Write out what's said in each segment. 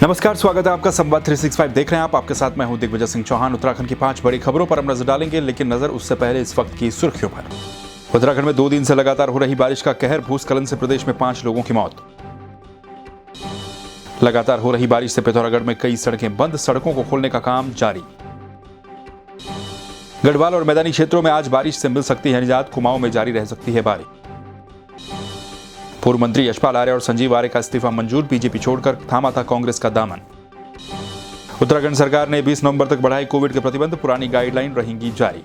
नमस्कार, स्वागत है आपका संवाद 365 देख रहे हैं आप। आपके साथ मैं हूं दिग्विजय सिंह चौहान। उत्तराखंड की 5 बड़ी खबरों पर हम नजर डालेंगे, लेकिन नजर उससे पहले इस वक्त की सुर्खियों पर। उत्तराखंड में 2 दिन से लगातार हो रही बारिश का कहर, भूस्खलन से प्रदेश में 5 लोगों की मौत। लगातार हो रही बारिश से पिथौरागढ़ में कई सड़कें बंद, सड़कों को खोलने का काम जारी। गढ़वाल और मैदानी क्षेत्रों में आज बारिश से मिल सकती है निजात, कुमाऊं में जारी रह सकती है बारिश। पूर्व मंत्री यशपाल आर्य और संजीव आर्य का इस्तीफा मंजूर, बीजेपी छोड़कर थामा था कांग्रेस का दामन। उत्तराखंड सरकार ने 20 नवंबर तक बढ़ाए कोविड के प्रतिबंध, पुरानी गाइडलाइन रहेंगी जारी।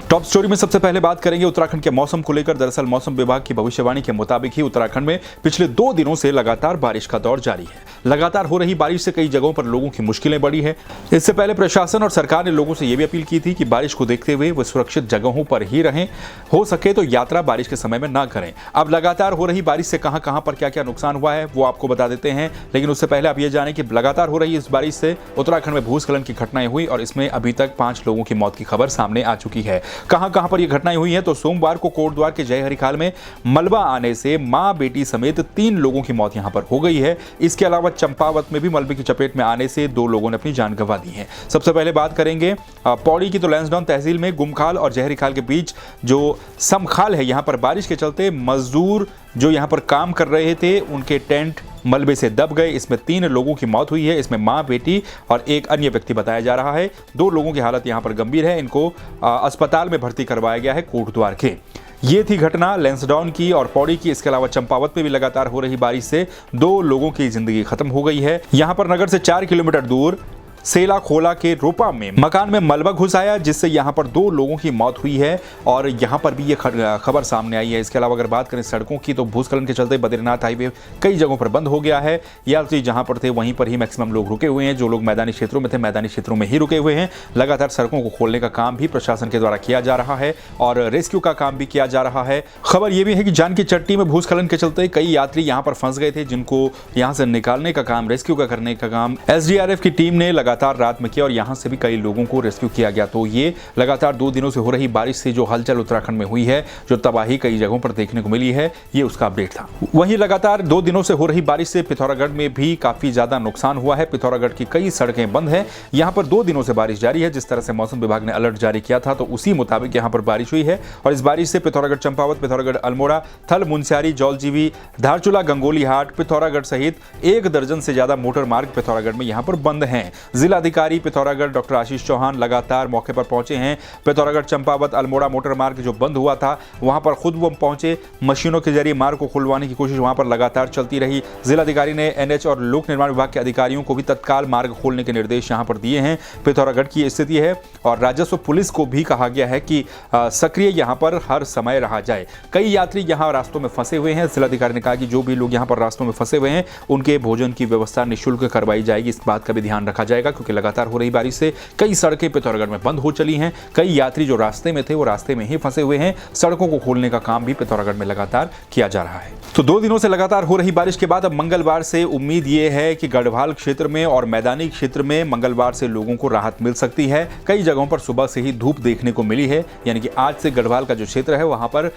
टॉप स्टोरी में सबसे पहले बात करेंगे उत्तराखंड के मौसम को लेकर। दरअसल मौसम विभाग की भविष्यवाणी के मुताबिक ही उत्तराखंड में पिछले 2 दिनों से लगातार बारिश का दौर जारी है। लगातार हो रही बारिश से कई जगहों पर लोगों की मुश्किलें बढ़ी है। इससे पहले प्रशासन और सरकार ने लोगों से यह भी अपील की थी कि बारिश को देखते हुए वे सुरक्षित जगहों पर ही रहें, हो सके तो यात्रा बारिश के समय में ना करें। अब लगातार हो रही बारिश से कहां पर क्या क्या नुकसान हुआ है वो आपको बता देते हैं, लेकिन उससे पहले आप ये जानें कि लगातार हो रही इस बारिश से उत्तराखंड में भूस्खलन की घटनाएं हुई और इसमें अभी तक 5 लोगों की मौत की खबर सामने आ चुकी है। कहां पर यह घटनाएं हुई हैं तो सोमवार को कोटद्वार के जय हरिखाल में मलबा आने से मां बेटी समेत 3 लोगों की मौत यहां पर हो गई है। इसके अलावा चंपावत में भी मलबे की चपेट में आने से 2 लोगों ने अपनी जान गंवा दी है। सबसे पहले बात करेंगे पौड़ी की, तो लैंसडाउन तहसील में गुमखाल और जयहरीखाल के बीच जो समखाल है, यहां पर बारिश के चलते मजदूर जो यहां पर काम कर रहे थे उनके टेंट मलबे से दब गए। इसमें 3 लोगों की मौत हुई है। इसमें मां, बेटी और एक अन्य व्यक्ति बताया जा रहा है। 2 लोगों की हालत यहां पर गंभीर है, इनको अस्पताल में भर्ती करवाया गया है कोटद्वार के। ये थी घटना लैंसडाउन की और पौड़ी की। इसके अलावा चंपावत में भी लगातार हो रही बारिश से 2 लोगों की जिंदगी खत्म हो गई है। यहां पर नगर से 4 किलोमीटर दूर सेला खोला के रोपा में मकान में मलबा घुस आया, जिससे यहां पर 2 लोगों की मौत हुई है और यहां पर भी ये खबर सामने आई है। इसके अलावा अगर बात करें सड़कों की, तो भूस्खलन के चलते बद्रीनाथ हाईवे कई जगहों पर बंद हो गया है। यात्री जहां पर थे वहीं पर ही मैक्सिमम लोग रुके हुए हैं। जो लोग मैदानी क्षेत्रों में थे मैदानी क्षेत्रों में ही रुके हुए हैं। लगातार सड़कों को खोलने का काम भी प्रशासन के द्वारा किया जा रहा है और रेस्क्यू का काम भी किया जा रहा है। खबर यह भी है कि जानकी चट्टी में भूस्खलन के चलते कई यात्री यहां पर फंस गए थे, जिनको यहां से निकालने का काम, रेस्क्यू का करने का काम एसडीआरएफ की टीम ने लगातार रात में किया और यहां से भी कई लोगों को रेस्क्यू किया गया। तो ये लगातार 2 दिनों से हो रही बारिश से जो हलचल उत्तराखंड में हुई है, जो तबाही कई जगहों पर देखने को मिली है, ये उसका अपडेट था। वहीं लगातार 2 दिनों से हो रही बारिश से पिथौरागढ़ में भी काफी ज्यादा नुकसान हुआ है। पिथौरागढ़ की कई सड़कें बंद हैं। यहां पर 2 दिनों से बारिश जारी है। जिस तरह से मौसम विभाग ने अलर्ट जारी किया था, तो उसी मुताबिक यहां पर बारिश हुई है और इस बारिश से पिथौरागढ़ चंपावत, पिथौरागढ़ अल्मोड़ा, थल मुनस्यारी, जौलजीबी, धारचूला, गंगोली हाट, पिथौरागढ़ सहित 1 दर्जन से ज्यादा मोटर मार्ग पिथौरागढ़ में यहां पर बंद हैं। जिलाधिकारी पिथौरागढ़ डॉक्टर आशीष चौहान लगातार मौके पर पहुंचे हैं। पिथौरागढ़ चंपावत अल्मोड़ा मोटर मार्ग जो बंद हुआ था, वहां पर खुद वो पहुंचे। मशीनों के जरिए मार्ग को खुलवाने की कोशिश वहां पर लगातार चलती रही। जिलाधिकारी ने एनएच और लोक निर्माण विभाग के अधिकारियों को भी तत्काल मार्ग खोलने के निर्देश यहां पर दिए हैं। पिथौरागढ़ की स्थिति है और राजस्व पुलिस को भी कहा गया है कि सक्रिय यहां पर हर समय रहा जाए। कई यात्री यहां रास्तों में फंसे हुए हैं। जिलाधिकारी ने कहा कि जो भी लोग यहां पर रास्तों में फंसे हुए हैं, उनके भोजन की व्यवस्था निःशुल्क करवाई जाएगी। इस बात का भी ध्यान रखा जाएगा, क्योंकि लगातार हो रही बारिश से कई सड़कें पिथौरागढ़ में बंद हो चली हैं। कई यात्री जो रास्ते में थे वो रास्ते में ही फंसे हुए हैं। सड़कों को खोलने का काम भी पिथौरागढ़ में लगातार किया जा रहा है। तो 2 दिनों से लगातार हो रही बारिश के बाद अब मंगलवार से उम्मीद ये है कि गढ़वाल क्षेत्र में और मैदानी क्षेत्र में मंगलवार से लोगों को राहत मिल सकती है। कई जगहों पर सुबह से ही धूप देखने को मिली है, यानी कि आज से गढ़वाल का जो क्षेत्र है वहां पर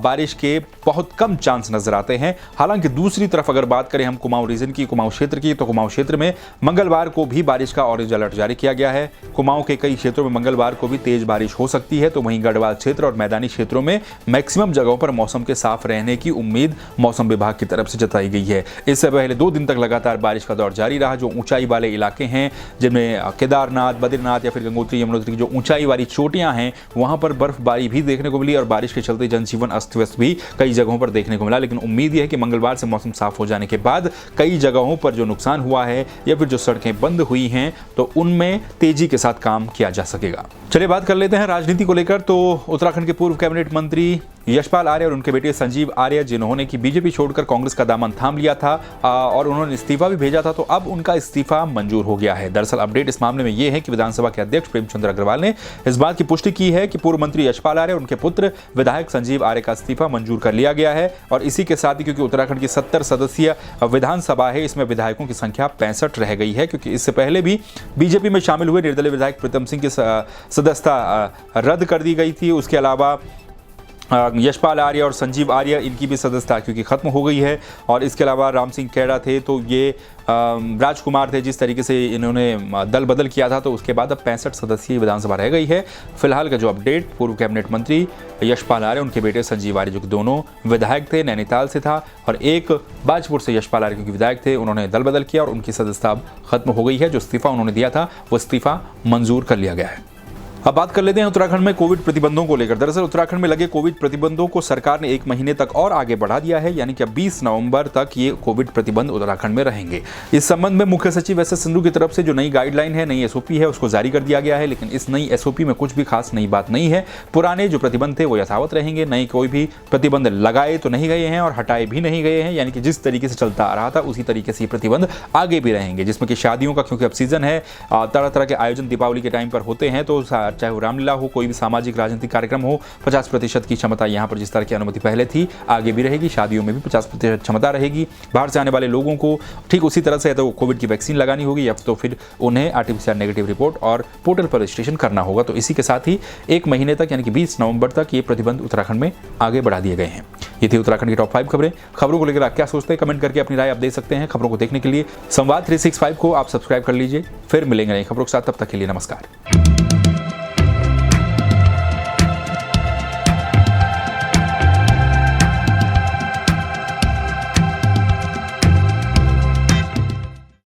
बारिश के बहुत कम चांस नजर आते हैं। हालांकि दूसरी तरफ अगर बात करें हम कुमाऊं रीजन की, कुमाऊं क्षेत्र की, तो कुमाऊं क्षेत्र में मंगलवार को भी बारिश का ऑरेंज अलर्ट जारी किया गया है। कुमाऊं के कई क्षेत्रों में मंगलवार को भी तेज बारिश हो सकती है। तो वहीं गढ़वाल क्षेत्र और मैदानी क्षेत्रों में मैक्सिमम जगहों पर मौसम के साफ रहने की उम्मीद मौसम विभाग की तरफ से जताई गई है। इससे पहले 2 दिन तक लगातार बारिश का दौर जारी रहा। जो ऊंचाई वाले इलाके हैं, जिनमें केदारनाथ, बद्रीनाथ या फिर गंगोत्री, यमुनोत्री की जो ऊंचाई वाली चोटियां हैं, वहां पर बर्फबारी भी देखने को मिली और बारिश के चलते जनजीवन अस्त व्यस्त भी कई जगहों पर देखने को मिला। लेकिन उम्मीद यह है कि मंगलवार से मौसम साफ हो जाने के बाद कई जगहों पर जो नुकसान हुआ है या फिर जो सड़कें बंद हुई हैं, तो उनमें तेजी के साथ काम किया जा सकेगा। चलिए बात कर लेते हैं राजनीति को लेकर। तो उत्तराखंड के पूर्व कैबिनेट मंत्री यशपाल आर्य और उनके बेटे संजीव आर्य, जिन्होंने की बीजेपी छोड़कर कांग्रेस का दामन थाम लिया था और उन्होंने इस्तीफा भी भेजा था, तो अब उनका इस्तीफा मंजूर हो गया है। दरअसल अपडेट इस मामले में यह है कि विधानसभा के अध्यक्ष प्रेमचंद अग्रवाल ने इस बात की पुष्टि की है कि पूर्व मंत्री यशपाल आर्य और उनके पुत्र विधायक संजीव आर्य का इस्तीफा मंजूर कर लिया गया है। और इसी के साथ ही, क्योंकि उत्तराखंड की 70 सदस्यीय विधानसभा है, इसमें विधायकों की संख्या 65 रह गई है, क्योंकि इससे पहले भी बीजेपी में शामिल हुए निर्दलीय विधायक प्रीतम सिंह की सदस्यता रद्द कर दी गई थी। उसके अलावा यशपाल आर्य और संजीव आर्य, इनकी भी सदस्यता क्योंकि ख़त्म हो गई है। और इसके अलावा राम सिंह खेड़ा थे, तो ये राजकुमार थे। जिस तरीके से इन्होंने दल बदल किया था, तो उसके बाद अब 65 सदस्यीय विधानसभा रह गई है। फिलहाल का जो अपडेट, पूर्व कैबिनेट मंत्री यशपाल आर्य, उनके बेटे संजीव आर्य जो कि दोनों विधायक थे, नैनीताल से था, और एक बाजपुर से यशपाल आर्य क्योंकि विधायक थे, उन्होंने दल बदल किया और उनकी सदस्यता अब खत्म हो गई है। जो इस्तीफा उन्होंने दिया था वो इस्तीफा मंजूर कर लिया गया है। अब बात कर लेते हैं उत्तराखंड में कोविड प्रतिबंधों को लेकर। दरअसल उत्तराखंड में लगे कोविड प्रतिबंधों को सरकार ने 1 महीने तक और आगे बढ़ा दिया है, यानी कि अब 20 नवंबर तक ये कोविड प्रतिबंध उत्तराखंड में रहेंगे। इस संबंध में मुख्य सचिव एस एस संधू की तरफ से जो नई गाइडलाइन है, नई एसओपी है, उसको जारी कर दिया गया है। लेकिन इस नई एसओपी में कुछ भी खास नई बात नहीं है। पुराने जो प्रतिबंध थे वो यथावत रहेंगे। नई कोई भी प्रतिबंध लगाए तो नहीं गए हैं और हटाए भी नहीं गए हैं, यानी कि जिस तरीके से चलता आ रहा था उसी तरीके से प्रतिबंध आगे भी रहेंगे। जिसमें कि शादियों का, क्योंकि अब सीजन है, तरह तरह के आयोजन दीपावली के टाइम पर होते हैं, तो चाहे वो रामलीला हो, कोई भी सामाजिक राजनीतिक कार्यक्रम हो, 50% की क्षमता यहाँ पर जिस तरह की अनुमति पहले थी आगे भी रहेगी। शादियों में भी 50% क्षमता रहेगी। बाहर से आने वाले लोगों को ठीक उसी तरह से तो कोविड की वैक्सीन लगानी होगी, या तो फिर उन्हें आरटीपीसीआर नेगेटिव रिपोर्ट और पोर्टल पर रजिस्ट्रेशन करना होगा। तो इसी के साथ ही 1 महीने तक यानी कि 20 नवंबर तक ये प्रतिबंध उत्तराखंड में आगे बढ़ा दिए गए हैं। ये थी उत्तराखंड की टॉप 5 खबरें। खबरों को लेकर आप क्या सोचते हैं, कमेंट करके अपनी राय आप दे सकते हैं। खबरों को देखने के लिए संवाद 365 को आप सब्सक्राइब कर लीजिए। फिर मिलेंगे नई खबरों के साथ, तब तक के लिए नमस्कार।